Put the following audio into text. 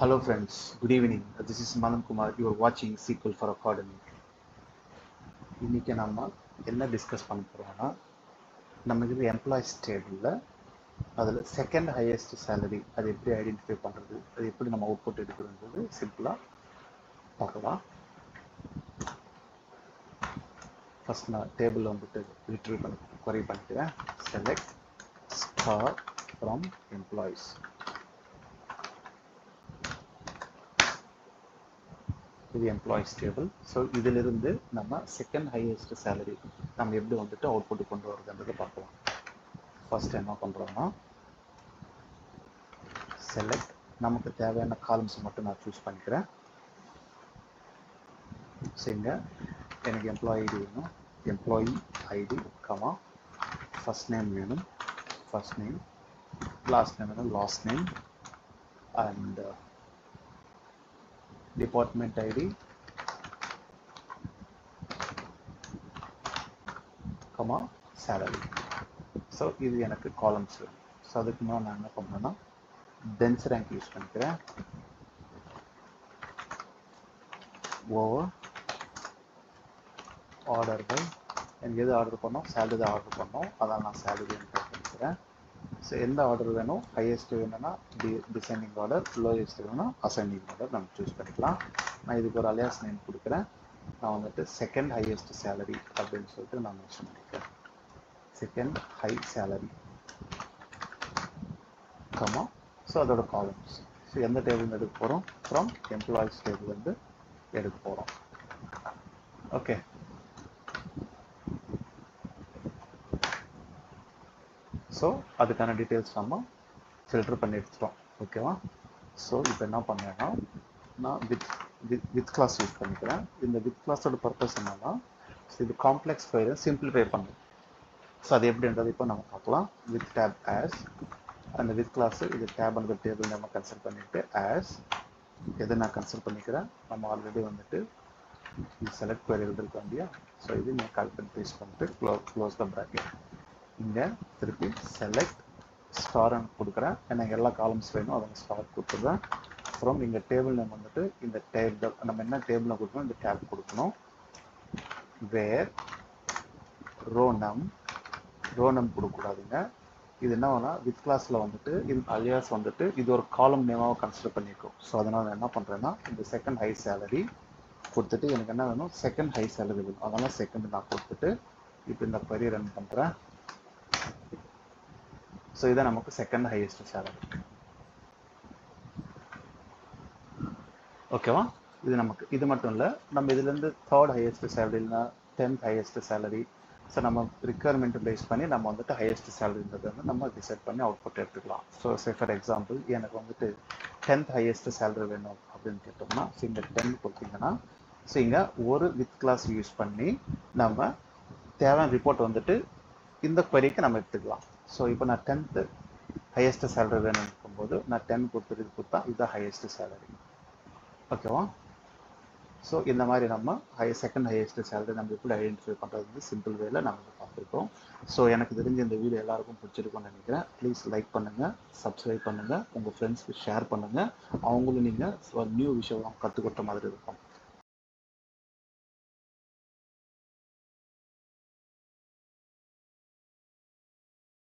Hello friends, good evening. This is Manan Kumar. You are watching SQL for Academy. இன்னைக்கு நம்ம என்ன discuss பண்ண போறோம்னா நமக்கு எம்ப்ளாயிஸ் டேபிளில் அதில் செகண்ட் ஹையஸ்ட் சேலரி அது எப்படி ஐடென்டிஃபை பண்ணுறது, அது எப்படி நம்ம அவுட்புட் எடுக்கிறது சிம்பிளாக பார்க்கலாம். ஃபர்ஸ்ட் நான் டேபிளில் வந்துட்டு ரிட்ரீவ் பண்ணி குறை பண்ணிக்கிறேன். Select star from employees. இது எம்ப்ளாயிஸ் டேபிள். ஸோ இதிலிருந்து நம்ம செகண்ட் ஹையஸ்ட் சேலரி நம்ம எப்படி வந்துட்டு அவுட்புட் கொண்டு வருதுன்றதை பார்க்கலாம். ஃபர்ஸ்ட் என்ன பண்ணுறோம்னா செலக்ட், நமக்கு தேவையான காலம்ஸ் மட்டும் நான் சூஸ் பண்ணிக்கிறேன். ஸோ இங்கே எனக்கு எம்ப்ளாயி ஐடி வேணும், employee ID comma first name வேணும், ஃபர்ஸ்ட் நேம், லாஸ்ட் நேம் வேணும், last name, and department ID comma salary. So இது எனக்கு காலம்ஸ் வேணும். ஸோ அதுக்கு முன்னாடி நான் என்ன பண்ணுறேன்னா டென்ஸ் ரேங்க் யூஸ் பண்ணிக்கிறேன். ஓவர் ஆர்டர் பை, எனக்கு எது ஆர்டர் பண்ணோம், சேலரி தான் ஆர்டர் பண்ணோம், அதான் நான் சேலரி டைப் பண்ணிக்கிறேன். ஸோ எந்த ஆர்டர் வேணும், ஹையஸ்ட் வேணும்னா டிசைனிங் ஆர்டர், லோயஸ்ட் வேணும்னா அசைனிங் ஆர்டர் நம்ம சூஸ் பண்ணிக்கலாம். நான் இதுக்கு ஒரு அலியாஸ் நேம் கொடுக்குறேன். நான் வந்துட்டு செகண்ட் ஹையஸ்ட் சேலரி அப்படின்னு சொல்லிட்டு நான் மென்ஷன் பண்ணிக்கிறேன். Second high salary comma. So அதோட காலம்ஸ், ஸோ எந்த டேபிள் எடுக்க போகிறோம், ஃப்ரம் எம்ப்ளாயிஸ் டேபிள் வந்து எடுக்க போகிறோம். ஓகே, ஸோ அதுக்கான டீட்டெயில்ஸ் நம்ம ஃபில்டர் பண்ணி எடுத்துட்டோம். ஓகேவா? ஸோ இப்போ என்ன பண்ணேன்னா நான் வித் கிளாஸ் யூஸ் பண்ணிக்கிறேன். இந்த வித் கிளாஸோட பர்பஸ் என்னன்னா இது காம்ப்ளெக்ஸ் ஃபைலை சிம்பிளிஃபை பண்ணும். ஸோ அது எப்படின்றது இப்போ நம்ம பார்க்கலாம். வித் டேப் ஆஸ், அந்த வித் கிளாஸ் இது டேப் அந்த டேபிள் நம்ம கன்சிடர் பண்ணிட்டு ஆஸ் எதை நான் கன்சிடர் பண்ணிக்கிறேன். நம்ம ஆல்ரெடி வந்துட்டு இது செலக்ட் குவரி எழுதிருக்கோம் இல்லையா? ஸோ இது நான் கால் பண்ணி பேஸ்ட் பண்ணிட்டு க்ளோஸ் த ப்ராக்கெட். இங்கே திருப்பி செலக்ட் ஸ்டார்னு கொடுக்குறேன். எனக்கு எல்லா காலம்ஸ் வேணும், அதை ஸ்டார் கொடுத்துருவேன். அப்புறம் இங்கே டேபிள் நேம் வந்துட்டு இந்த டேபிள் நம்ம என்ன டேபிளில் கொடுக்கணும், இந்த டேப் கொடுக்கணும். வேர் ரோ நம் கொடுக்கக்கூடாதுங்க. இது என்ன வேணா வித் கிளாஸில் வந்துட்டு இது அலியாஸ் வந்துட்டு இது ஒரு காலம் நேமாவை கன்சிடர் பண்ணியிருக்கோம். ஸோ அதனால் நான் என்ன பண்ணுறேன்னா இந்த செகண்ட் ஹை சேலரி கொடுத்துட்டு எனக்கு என்ன வேணும், செகண்ட் ஹை சேலரி வேணும், அதனால் செகண்ட் நான் கொடுத்துட்டு இப்போ இந்த query ரன் பண்ணுறேன். ஸோ இதான் நமக்கு செகண்ட் ஹையஸ்ட் சேலரி. ஓகேவா? இது நமக்கு இது மட்டும் இல்லை, நம்ம இதுலேருந்து தேர்ட் ஹையஸ்ட் சேலரினா 10th ஹையஸ்ட் சேலரி. ஸோ நம்ம ரிக்குவயர்மெண்ட் பேஸ் பண்ணி நம்ம வந்துட்டு ஹையஸ்ட் சேலரின்றது வந்து நம்ம டிசைட் பண்ணி அவுட்புட் எடுத்துக்கலாம். ஸோ சே ஃபார் எக்ஸாம்பிள் எனக்கு வந்துட்டு 10th ஹையஸ்ட் சேலரி வேணும் அப்படின்னு கேட்டோம்னா, ஸோ இங்கே 10 கொடுத்தீங்கன்னா ஸோ இங்கே ஒரு வித் கிளாஸ் யூஸ் பண்ணி நம்ம தேவையான ரிப்போர்ட் வந்துட்டு இந்த queryக்கு நம்ம எடுத்துக்கலாம். ஸோ இப்போ நான் 10th ஹையஸ்ட் சேலரி வேணும்னு இருக்கும்போது நான் 10 கொடுத்தா இதுதான் ஹையஸ்ட் சேலரி. ஓகேவா? ஸோ இந்த மாதிரி நம்ம செகண்ட் ஹையஸ்ட் சேலரி நம்ம எப்படி ஐடென்டிஃபை பண்ணுறது வந்து சிம்பிள் வேல நம்ம பார்த்துருக்கோம். ஸோ எனக்கு தெரிஞ்ச இந்த வீடியோ எல்லாருக்கும் பிடிச்சிருக்கும்னு நினைக்கிறேன். ப்ளீஸ் லைக் பண்ணுங்கள், சப்ஸ்கிரைப் பண்ணுங்கள், உங்கள் ஃப்ரெண்ட்ஸ்க்கு ஷேர் பண்ணுங்கள். அவங்களும் நீங்கள் நியூ விஷயம் கற்றுக்கிட்ட மாதிரி இருக்கும்.